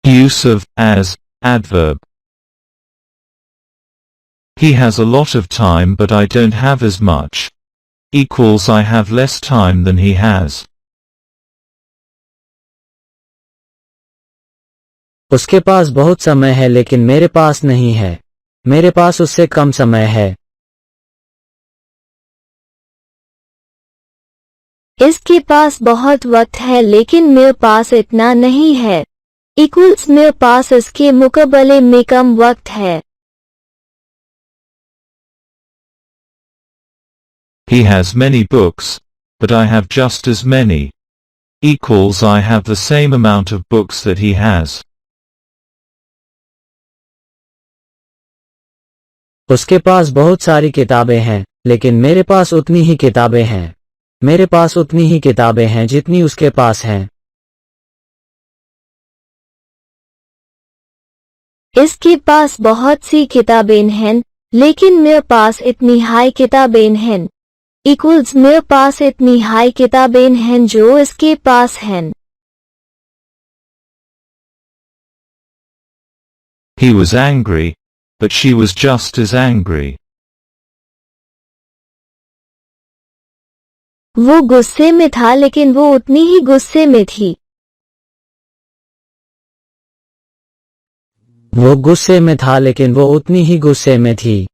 Use of as adverb. He has a lot of time but I don't have as much. Equals I have less time than he has. उसके पास बहुत समय है लेकिन मेरे पास नहीं है. मेरे पास उससे कम समय है. इसके पास बहुत वक्त है लेकिन मेरे पास इतना नहीं है. इक्वल्स मेरे पास इसके मुकाबले में कम वक्त है. He has many books, but I have just as many. Equals I have the same amount of books that he has. उसके पास बहुत सारी किताबें हैं लेकिन मेरे पास उतनी ही किताबें हैं. मेरे पास उतनी ही किताबें हैं जितनी उसके पास हैं. इसके पास बहुत सी किताबें हैं लेकिन मेरे पास इतनी हाई किताबें हैं. इक्वल्स मेरे पास इतनी हाई किताबें हैं जो इसके पास हैं. He was angry, but she was just as angry. वो गुस्से में था लेकिन वो उतनी ही गुस्से में थी. वो गुस्से में था लेकिन वो उतनी ही गुस्से में थी.